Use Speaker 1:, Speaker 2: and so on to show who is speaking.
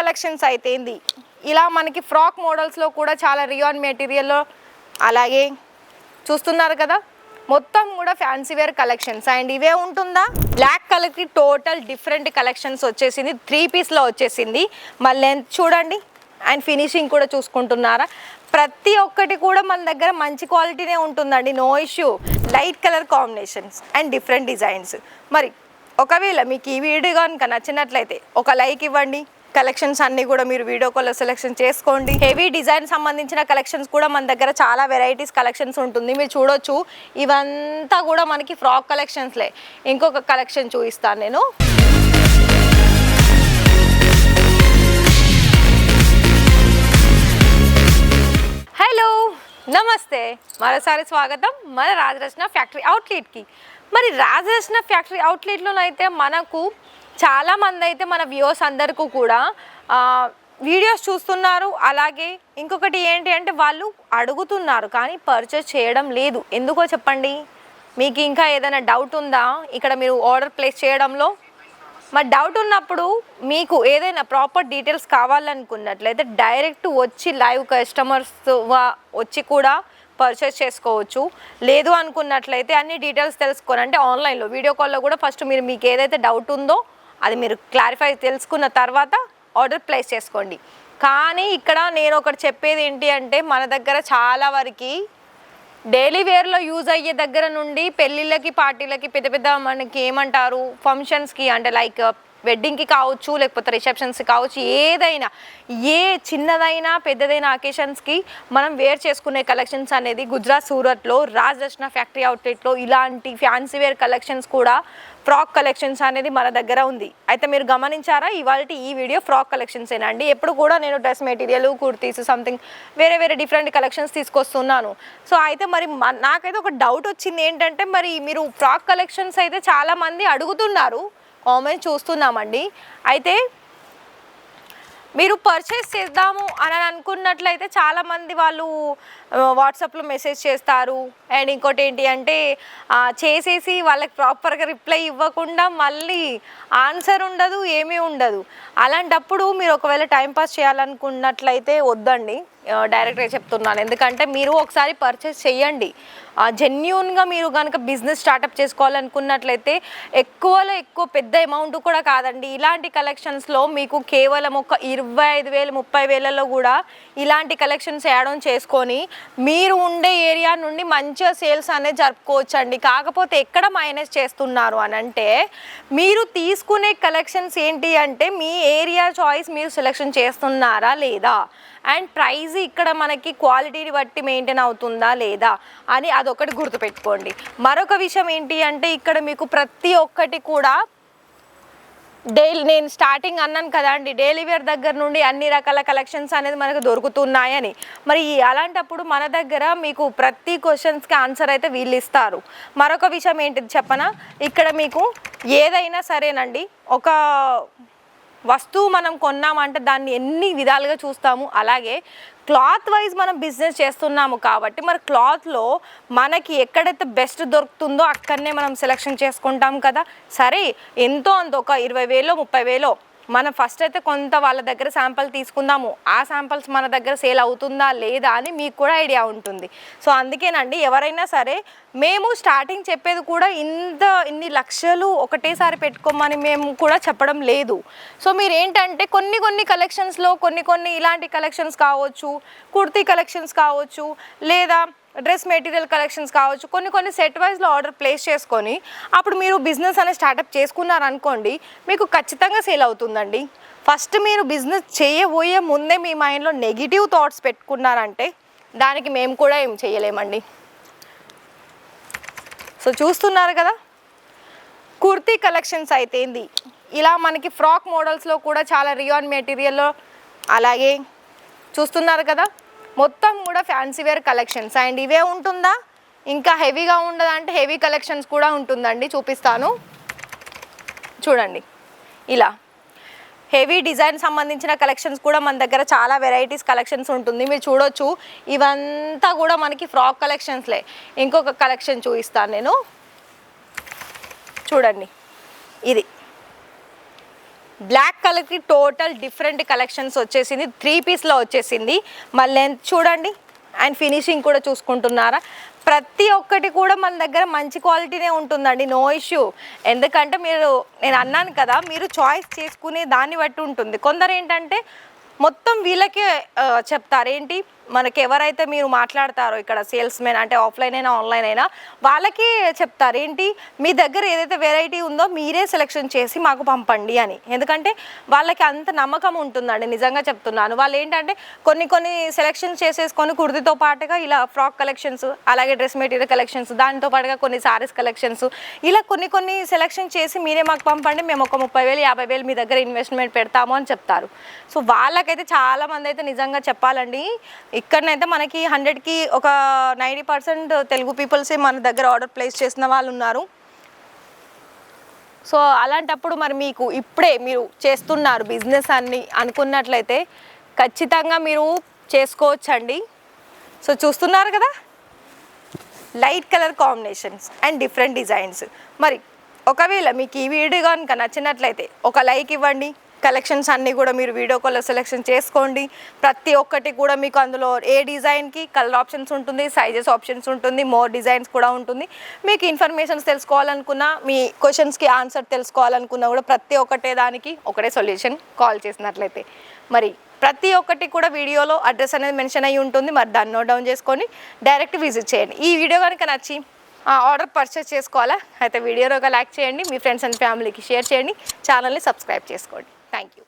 Speaker 1: Collections అయితే ఇలా మనకి ఫ్రాక్ మోడల్స్లో కూడా చాలా రియాన్ మెటీరియల్లో అలాగే చూస్తున్నారు కదా మొత్తం కూడా ఫ్యాన్సీ వేర్ కలెక్షన్స్ అండ్ ఇవే ఉంటుందా బ్లాక్ కలర్కి టోటల్ డిఫరెంట్ కలెక్షన్స్ వచ్చేసింది 3 పీస్లో వచ్చేసింది మళ్ళీ చూడండి అండ్ ఫినిషింగ్ కూడా చూసుకుంటున్నారా ప్రతి ఒక్కటి కూడా మన దగ్గర మంచి క్వాలిటీనే ఉంటుందండి no issue light colour combinations and different designs మరి ఒకవేళ మీకు ఈ వీడియో కనుక నచ్చినట్లయితే ఒక లైక్ ఇవ్వండి కలెక్షన్స్ అన్నీ కూడా మీరు వీడియో కాల్లో సెలెక్షన్ చేసుకోండి హెవీ డిజైన్ సంబంధించిన కలెక్షన్స్ కూడా మన దగ్గర చాలా వెరైటీస్ కలెక్షన్స్ ఉంటుంది మీరు చూడొచ్చు ఇవంతా కూడా మనకి ఫ్రాక్ కలెక్షన్స్లే ఇంకొక కలెక్షన్ చూపిస్తాను నేను హలో నమస్తే మరోసారి స్వాగతం మన రాజరత్న ఫ్యాక్టరీ అవుట్లెట్కి మరి రాజరత్న ఫ్యాక్టరీ అవుట్లెట్లో అయితే మనకు చాలామంది అయితే మన వ్యూవర్స్ అందరికీ కూడా వీడియోస్ చూస్తున్నారు అలాగే ఇంకొకటి ఏంటి అంటే వాళ్ళు అడుగుతున్నారు కానీ పర్చేస్ చేయడం లేదు ఎందుకో చెప్పండి మీకు ఇంకా ఏదైనా డౌట్ ఉందా ఇక్కడ మీరు ఆర్డర్ ప్లేస్ చేయడంలో మరి డౌట్ ఉన్నప్పుడు మీకు ఏదైనా ప్రాపర్ డీటెయిల్స్ కావాలనుకున్నట్లయితే డైరెక్ట్ వచ్చి లైవ్ కస్టమర్స్ వచ్చి కూడా పర్చేస్ చేసుకోవచ్చు లేదు అనుకున్నట్లయితే అన్ని డీటెయిల్స్ తెలుసుకొని అంటే ఆన్లైన్లో వీడియో కాల్లో కూడా ఫస్ట్ మీకు ఏదైతే డౌట్ ఉందో అది మీరు క్లారిఫై తెలుసుకున్న తర్వాత ఆర్డర్ ప్లేస్ చేసుకోండి కానీ ఇక్కడ నేను ఒకటి చెప్పేది ఏంటి అంటే మన దగ్గర చాలా వరకు డైలీ వేర్లో యూజ్ అయ్యే దగ్గర నుండి పెళ్ళిళ్ళకి పార్టీలకి పెద్ద పెద్ద మనకి ఏమంటారు ఫంక్షన్స్కి అంటే లైక్ వెడ్డింగ్కి కావచ్చు లేకపోతే రిసెప్షన్స్కి కావచ్చు ఏదైనా ఏ చిన్నదైనా పెద్దదైన అకేషన్స్కి మనం వేర్ చేసుకునే కలెక్షన్స్ అనేది గుజరాత్ సూరత్లో రాజరత్న ఫ్యాక్టరీ అవుట్లెట్లో ఇలాంటి ఫ్యాన్సీ వేర్ కలెక్షన్స్ కూడా ఫ్రాక్ కలెక్షన్స్ అనేది మన దగ్గర ఉంది అయితే మీరు గమనించారా ఇవాళ ఈ వీడియో ఫ్రాక్ కలెక్షన్స్ ఏనండి ఎప్పుడు కూడా నేను డ్రెస్ మెటీరియల్ కుర్తీస్ సంథింగ్ వేరే డిఫరెంట్ కలెక్షన్స్ తీసుకొస్తున్నాను సో అయితే మరి నాకైతే ఒక డౌట్ వచ్చింది ఏంటంటే మరి మీరు ఫ్రాక్ కలెక్షన్స్ అయితే చాలామంది అడుగుతున్నారు కామెంట్ చూస్తున్నామండి అయితే మీరు పర్చేస్ చేద్దాము అని అనుకున్నట్లయితే చాలామంది వాళ్ళు వాట్సాప్లో మెసేజ్ చేస్తారు అండ్ ఇంకోటి ఏంటి అంటే చేసేసి వాళ్ళకి ప్రాపర్గా రిప్లై ఇవ్వకుండా మళ్ళీ ఆన్సర్ ఉండదు ఏమీ ఉండదు అలాంటప్పుడు మీరు ఒకవేళ టైంపాస్ చేయాలనుకున్నట్లయితే వద్దండి డైరెక్ట్గా చెప్తున్నాను ఎందుకంటే మీరు ఒకసారి పర్చేస్ చేయండి జెన్యూన్గా మీరు కనుక బిజినెస్ స్టార్టప్ చేసుకోవాలనుకున్నట్లయితే ఎక్కువలో ఎక్కువ పెద్ద అమౌంట్ కూడా కాదండి ఇలాంటి కలెక్షన్స్లో మీకు కేవలం ఒక 25,000 30,000లో కూడా ఇలాంటి కలెక్షన్స్ యాడ్ ఆన్ చేసుకొని మీరు ఉండే ఏరియా నుండి మంచిగా సేల్స్ అనేది జరుపుకోవచ్చు అండి కాకపోతే ఎక్కడ మైనస్ చేస్తున్నారు అని అంటే మీరు తీసుకునే కలెక్షన్స్ ఏంటి అంటే మీ ఏరియా చాయిస్ మీరు సెలెక్షన్ చేస్తున్నారా లేదా అండ్ ప్రైస్ ఇక్కడ మనకి క్వాలిటీని బట్టి మెయింటైన్ అవుతుందా లేదా అని అదొకటి గుర్తుపెట్టుకోండి మరొక విషయం ఏంటి అంటే ఇక్కడ మీకు ప్రతి ఒక్కటి కూడా డైలీ నేను స్టార్టింగ్ అన్నాను కదా అండి డైలీ వేర్ దగ్గర నుండి అన్ని రకాల కలెక్షన్స్ అనేది మనకు దొరుకుతున్నాయని మరి అలాంటప్పుడు మన దగ్గర మీకు ప్రతి క్వశ్చన్స్కి ఆన్సర్ అయితే వీళ్ళు ఇస్తారు మరొక విషయం ఏంటిది చెప్పనా ఇక్కడ మీకు ఏదైనా సరేనండి ఒక వస్తువు మనం కొన్నామంటే దాన్ని ఎన్ని విధాలుగా చూస్తాము అలాగే క్లాత్ వైజ్ మనం బిజినెస్ చేస్తున్నాము కాబట్టి మరి క్లాత్లో మనకి ఎక్కడైతే బెస్ట్ దొరుకుతుందో అక్కడనే మనం సెలెక్షన్ చేసుకుంటాం కదా సరే ఎంతో అంత ఒక 20,000 30,000 మనం ఫస్ట్ అయితే కొంత వాళ్ళ దగ్గర శాంపుల్ తీసుకుందాము ఆ శాంపుల్స్ మన దగ్గర సేల్ అవుతుందా లేదా అని మీకు కూడా ఐడియా ఉంటుంది సో అందుకేనండి ఎవరైనా సరే మేము స్టార్టింగ్ చెప్పేది కూడా ఇన్ని లక్షలు ఒకటేసారి పెట్టుకోమని మేము కూడా చెప్పడం లేదు సో మీరు ఏంటంటే కొన్ని కలెక్షన్స్లో కొన్ని ఇలాంటి కలెక్షన్స్ కావచ్చు కుర్తీ కలెక్షన్స్ కావచ్చు లేదా డ్రెస్ మెటీరియల్ కలెక్షన్స్ కావచ్చు కొన్ని సెట్ వైజ్లో ఆర్డర్ ప్లేస్ చేసుకొని అప్పుడు మీరు బిజినెస్ అనేది స్టార్టప్ చేసుకున్నారనుకోండి మీకు ఖచ్చితంగా సేల్ అవుతుందండి ఫస్ట్ మీరు బిజినెస్ చేయబోయే ముందే మీ మైండ్లో నెగిటివ్ థాట్స్ పెట్టుకున్నారంటే దానికి మేము కూడా ఏం చేయలేమండి సో చూస్తున్నారు కదా కుర్తీ కలెక్షన్స్ అయితే ఇలా మనకి ఫ్రాక్ మోడల్స్లో కూడా చాలా రియాన్ మెటీరియల్లో అలాగే చూస్తున్నారు కదా మొత్తం కూడా ఫ్యాన్సీ వేర్ కలెక్షన్స్ అండ్ ఇవే ఉంటుందా ఇంకా హెవీగా ఉండదంటే హెవీ కలెక్షన్స్ కూడా ఉంటుందండి చూపిస్తాను చూడండి ఇలా హెవీ డిజైన్ సంబంధించిన కలెక్షన్స్ కూడా మన దగ్గర చాలా వెరైటీస్ కలెక్షన్స్ ఉంటుంది మీరు చూడొచ్చు ఇవంతా కూడా మనకి ఫ్రాక్ కలెక్షన్స్లే ఇంకొక కలెక్షన్ చూపిస్తాను నేను చూడండి ఇది బ్లాక్ కలర్కి టోటల్ డిఫరెంట్ కలెక్షన్స్ వచ్చేసింది, 3 పీస్లో వచ్చేసింది. మళ్ళీ లెంత్ చూడండి అండ్ ఫినిషింగ్ కూడా చూసుకుంటున్నారా, ప్రతి ఒక్కటి కూడా మన దగ్గర మంచి క్వాలిటీనే ఉంటుందండి, నో ఇష్యూ. ఎందుకంటే నేను అన్నాను కదా, మీరు చాయిస్ చేసుకునే దాన్ని బట్టి ఉంటుంది. కొందరు ఏంటంటే మొత్తం వీళ్ళకే చెప్తారు, ఏంటి మనకి ఎవరైతే మీరు మాట్లాడతారో ఇక్కడ సేల్స్ మెన్ అంటే ఆఫ్లైన్ అయినా ఆన్లైన్ అయినా వాళ్ళకి చెప్తారు, ఏంటి మీ దగ్గర ఏదైతే వెరైటీ ఉందో మీరే సెలెక్షన్ చేసి మాకు పంపండి అని. ఎందుకంటే వాళ్ళకి అంత నమ్మకం ఉంటుందండి, నిజంగా చెప్తున్నాను. వాళ్ళు ఏంటంటే కొన్ని సెలెక్షన్స్ చేసేసుకొని కుర్తితో పాటుగా ఇలా ఫ్రాక్ కలెక్షన్స్, అలాగే డ్రెస్ మెటీరియల్ కలెక్షన్స్, దానితో పాటుగా కొన్ని సారీస్ కలెక్షన్స్, ఇలా కొన్ని సెలెక్షన్ చేసి మీరే మాకు పంపండి, మేము ఒక 30,000 50,000 మీ దగ్గర ఇన్వెస్ట్మెంట్ పెడతాము అని చెప్తారు. సో వాళ్ళకైతే చాలామంది అయితే నిజంగా చెప్పాలండి, ఇక్కడనైతే మనకి 100కి ఒక 90% తెలుగు పీపుల్సే మన దగ్గర ఆర్డర్ ప్లేస్ చేసిన వాళ్ళు ఉన్నారు. సో అలాంటప్పుడు మరి మీకు ఇప్పుడే మీరు చేస్తున్నారు బిజినెస్ అని అనుకున్నట్లయితే ఖచ్చితంగా మీరు చేసుకోవచ్చండి. సో చూస్తున్నారు కదా, light colour combinations and different designs. మరి ఒకవేళ మీకు ఈ వీడియో కనుక నచ్చినట్లయితే ఒక లైక్ ఇవ్వండి. కలెక్షన్స్ అన్నీ కూడా మీరు వీడియో కాల్లో సెలెక్షన్ చేసుకోండి. ప్రతి ఒక్కటి కూడా మీకు అందులో ఏ డిజైన్కి కలర్ ఆప్షన్స్ ఉంటుంది, సైజెస్ ఆప్షన్స్ ఉంటుంది, మోర్ డిజైన్స్ కూడా ఉంటుంది. మీకు ఇన్ఫర్మేషన్స్ తెలుసుకోవాలనుకున్నా, మీ క్వశ్చన్స్కి ఆన్సర్ తెలుసుకోవాలనుకున్నా కూడా ప్రతి ఒక్కటే దానికి ఒకటే సొల్యూషన్, కాల్ చేసినట్లయితే. మరి ప్రతి ఒక్కటి కూడా వీడియోలో అడ్రస్ అనేది మెన్షన్ అయ్యి ఉంటుంది. మరి దాన్ని నోట్ డౌన్ చేసుకొని డైరెక్ట్ విజిట్ చేయండి. ఈ వీడియో కనుక నచ్చి ఆర్డర్ పర్చేస్ చేసుకోవాలా అయితే వీడియోలో ఒక లైక్ చేయండి, మీ ఫ్రెండ్స్ అండ్ ఫ్యామిలీకి షేర్ చేయండి, ఛానల్ని సబ్స్క్రైబ్ చేసుకోండి. Thank you.